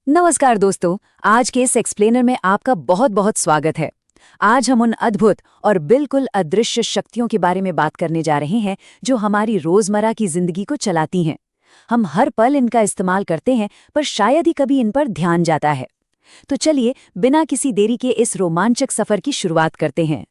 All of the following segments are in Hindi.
नमस्कार दोस्तों, आज के इस एक्सप्लेनर में आपका बहुत बहुत स्वागत है। आज हम उन अद्भुत और बिल्कुल अदृश्य शक्तियों के बारे में बात करने जा रहे हैं जो हमारी रोजमर्रा की जिंदगी को चलाती हैं। हम हर पल इनका इस्तेमाल करते हैं, पर शायद ही कभी इन पर ध्यान जाता है। तो चलिए बिना किसी देरी के इस रोमांचक सफर की शुरुआत करते हैं।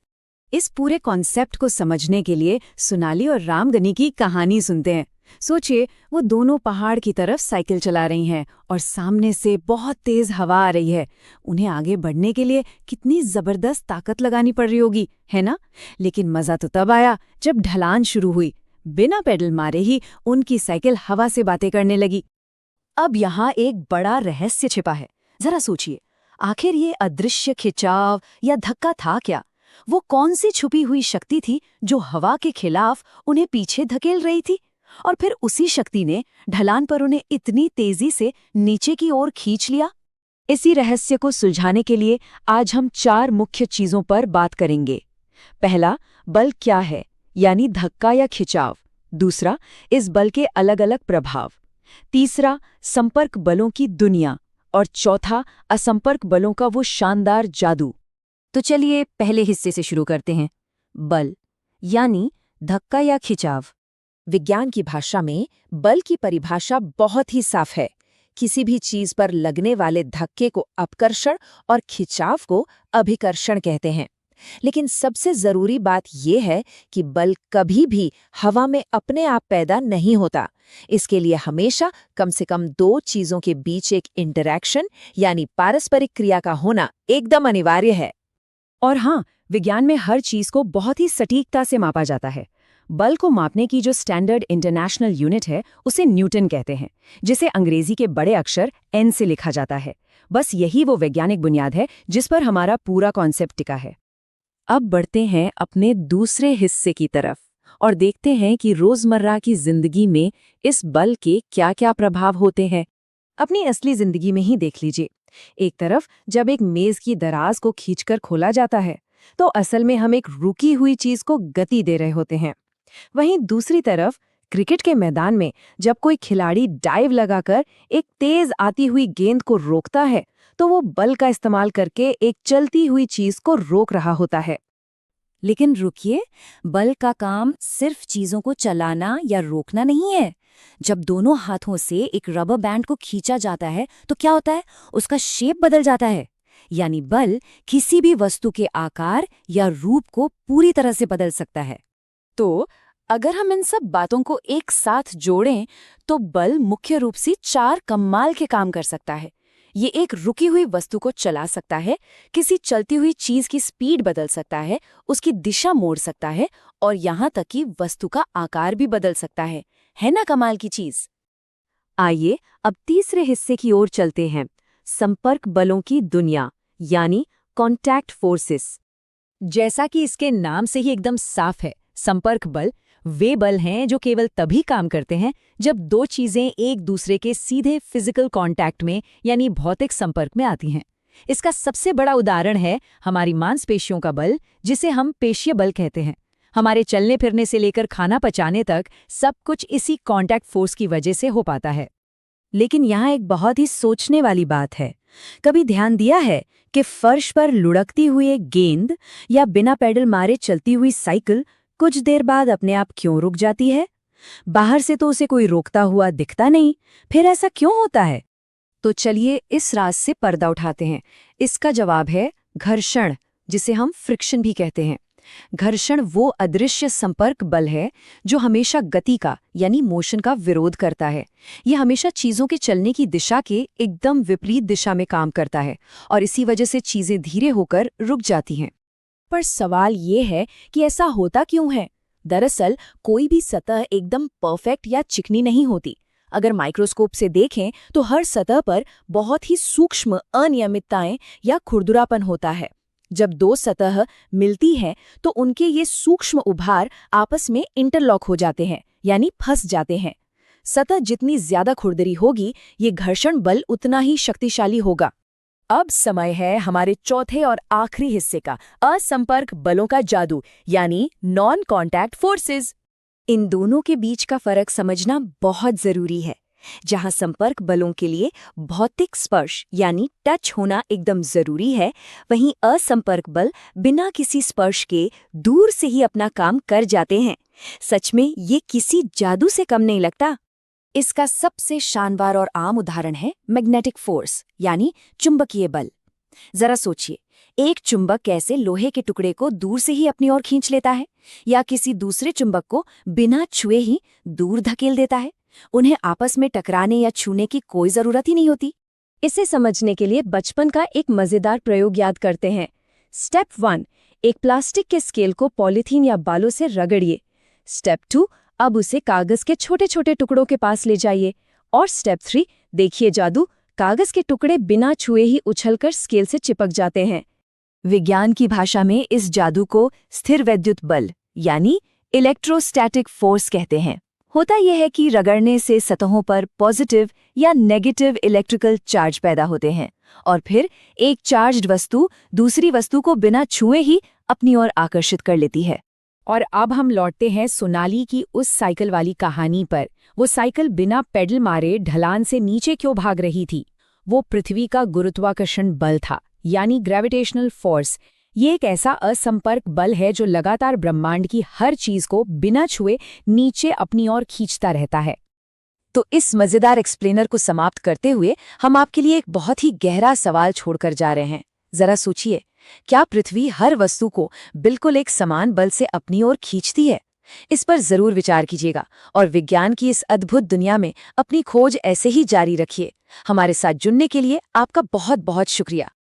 इस पूरे कॉन्सेप्ट को समझने के लिए सोनाली और रामगनी की कहानी सुनते हैं। सोचिए, वो दोनों पहाड़ की तरफ साइकिल चला रही हैं और सामने से बहुत तेज हवा आ रही है। उन्हें आगे बढ़ने के लिए कितनी जबरदस्त ताकत लगानी पड़ रही होगी, है ना? लेकिन मजा तो तब आया जब ढलान शुरू हुई। बिना पेडल मारे ही उनकी साइकिल हवा से बातें करने लगी। अब यहाँ एक बड़ा रहस्य छिपा है। जरा सोचिए, आखिर ये अदृश्य खिंचाव या धक्का था क्या? वो कौन सी छुपी हुई शक्ति थी जो हवा के खिलाफ उन्हें पीछे धकेल रही थी? और फिर उसी शक्ति ने ढलान पर उन्हें इतनी तेजी से नीचे की ओर खींच लिया। इसी रहस्य को सुलझाने के लिए आज हम 4 मुख्य चीजों पर बात करेंगे। पहला, बल क्या है, यानी धक्का या खिंचाव। दूसरा, इस बल के अलग अलग प्रभाव। तीसरा, संपर्क बलों की दुनिया। और चौथा, असंपर्क बलों का वो शानदार जादू। तो चलिए पहले हिस्से से शुरू करते हैं। बल यानी धक्का या खिंचाव। विज्ञान की भाषा में बल की परिभाषा बहुत ही साफ है। किसी भी चीज पर लगने वाले धक्के को अपकर्षण और खिंचाव को अभिकर्षण कहते हैं। लेकिन सबसे जरूरी बात यह है कि बल कभी भी हवा में अपने आप पैदा नहीं होता। इसके लिए हमेशा कम से कम 2 चीजों के बीच एक इंटरैक्शन यानी पारस्परिक क्रिया का होना एकदम अनिवार्य है। और हाँ, विज्ञान में हर चीज को बहुत ही सटीकता से मापा जाता है। बल को मापने की जो स्टैंडर्ड इंटरनेशनल यूनिट है उसे न्यूटन कहते हैं, जिसे अंग्रेजी के बड़े अक्षर N से लिखा जाता है। बस यही वो वैज्ञानिक बुनियाद है जिस पर हमारा पूरा कॉन्सेप्ट टिका है। अब बढ़ते हैं अपने दूसरे हिस्से की तरफ और देखते हैं कि रोजमर्रा की जिंदगी में इस बल के क्या-क्या प्रभाव होते हैं। अपनी असली जिंदगी में ही देख लीजिए। एक तरफ जब एक मेज की दराज को खींचकर खोला जाता है तो असल में हम एक रुकी हुई चीज को गति दे रहे होते हैं। वहीं दूसरी तरफ क्रिकेट के मैदान में जब कोई खिलाड़ी डाइव लगाकर एक तेज आती हुई गेंद को रोकता है तो वो बल का इस्तेमाल करके एक चलती हुई चीज को रोक रहा होता है। लेकिन रुकिए, बल का काम सिर्फ चीजों को चलाना या रोकना नहीं है। जब दोनों हाथों से एक रबर बैंड को खींचा जाता है तो क्या होता है? उसका शेप बदल जाता है। यानी बल किसी भी वस्तु के आकार या रूप को पूरी तरह से बदल सकता है। तो अगर हम इन सब बातों को एक साथ जोड़ें तो बल मुख्य रूप से 4 कमाल के काम कर सकता है। ये एक रुकी हुई वस्तु को चला सकता है, किसी चलती हुई चीज की स्पीड बदल सकता है, उसकी दिशा मोड़ सकता है और यहाँ तक कि वस्तु का आकार भी बदल सकता है ना कमाल की चीज? आइए अब तीसरे हिस्से की ओर चलते हैं। संपर्क बलों की दुनिया यानी कॉन्टैक्ट फोर्सेस। जैसा कि इसके नाम से ही एकदम साफ है, संपर्क बल वे बल हैं जो केवल तभी काम करते हैं जब 2 चीजें एक दूसरे के सीधे फिजिकल कांटेक्ट में यानी भौतिक संपर्क में आती हैं। इसका सबसे बड़ा उदाहरण है हमारी मांसपेशियों का बल, जिसे हम पेशीय बल कहते हैं। हमारे चलने फिरने से लेकर खाना पचाने तक सब कुछ इसी कांटेक्ट फोर्स की वजह से हो पाता है। लेकिन यहाँ एक बहुत ही सोचने वाली बात है। कभी ध्यान दिया है कि फर्श पर लुढ़कती हुई एक गेंद या बिना पेडल मारे चलती हुई साइकिल कुछ देर बाद अपने आप क्यों रुक जाती है? बाहर से तो उसे कोई रोकता हुआ दिखता नहीं, फिर ऐसा क्यों होता है? तो चलिए इस राज से पर्दा उठाते हैं। इसका जवाब है घर्षण, जिसे हम फ्रिक्शन भी कहते हैं। घर्षण वो अदृश्य संपर्क बल है जो हमेशा गति का यानी मोशन का विरोध करता है। ये हमेशा चीजों के चलने की दिशा के एकदम विपरीत दिशा में काम करता है और इसी वजह से चीजें धीरे होकर रुक जाती हैं। पर सवाल ये है कि ऐसा होता क्यों है? दरअसल कोई भी सतह एकदम परफेक्ट या चिकनी नहीं होती। अगर माइक्रोस्कोप से देखें तो हर सतह पर बहुत ही सूक्ष्म अनियमितताएं या खुरदुरापन होता है। जब 2 सतह मिलती हैं तो उनके ये सूक्ष्म उभार आपस में इंटरलॉक हो जाते हैं यानी फंस जाते हैं। सतह जितनी ज्यादा खुरदरी होगी, ये घर्षण बल उतना ही शक्तिशाली होगा। अब समय है हमारे चौथे और आखिरी हिस्से का, असंपर्क बलों का जादू यानी नॉन कॉन्टैक्ट फोर्सेस। इन दोनों के बीच का फर्क समझना बहुत जरूरी है। जहां संपर्क बलों के लिए भौतिक स्पर्श यानी टच होना एकदम जरूरी है, वहीं असंपर्क बल बिना किसी स्पर्श के दूर से ही अपना काम कर जाते हैं। सच में ये किसी जादू से कम नहीं लगता। इसका सबसे शानदार और आम उदाहरण है मैग्नेटिक फोर्स यानी चुंबकीय बल। जरा सोचिए, एक चुंबक कैसे लोहे के टुकड़े को दूर से ही अपनी ओर खींच लेता है या किसी दूसरे चुंबक को बिना छुए ही दूर धकेल देता है। उन्हें आपस में टकराने या छूने की कोई जरूरत ही नहीं होती। इसे समझने के लिए बचपन का एक मजेदार प्रयोग याद करते हैं। स्टेप 1, एक प्लास्टिक के स्केल को पॉलीथीन या बालों से रगड़िए। स्टेप 2, अब उसे कागज के छोटे छोटे टुकड़ों के पास ले जाइए। और स्टेप 3, देखिए जादू, कागज के टुकड़े बिना छुए ही उछलकर स्केल से चिपक जाते हैं। विज्ञान की भाषा में इस जादू को स्थिर वैद्युत बल यानी इलेक्ट्रोस्टैटिक फोर्स कहते हैं। होता यह है कि रगड़ने से सतहों पर पॉजिटिव या नेगेटिव इलेक्ट्रिकल चार्ज पैदा होते हैं और फिर एक चार्ज्ड वस्तु दूसरी वस्तु को बिना छुए ही अपनी ओर आकर्षित कर लेती है। और अब हम लौटते हैं सोनाली की उस साइकिल वाली कहानी पर। वो साइकिल बिना पेडल मारे ढलान से नीचे क्यों भाग रही थी? वो पृथ्वी का गुरुत्वाकर्षण बल था यानी ग्रेविटेशनल फोर्स। ये एक ऐसा असंपर्क बल है जो लगातार ब्रह्मांड की हर चीज को बिना छुए नीचे अपनी ओर खींचता रहता है। तो इस मजेदार एक्सप्लेनर को समाप्त करते हुए हम आपके लिए एक बहुत ही गहरा सवाल छोड़कर जा रहे हैं। जरा सोचिए, क्या पृथ्वी हर वस्तु को बिल्कुल एक समान बल से अपनी ओर खींचती है? इस पर जरूर विचार कीजिएगा और विज्ञान की इस अद्भुत दुनिया में अपनी खोज ऐसे ही जारी रखिए। हमारे साथ जुड़ने के लिए आपका बहुत बहुत शुक्रिया।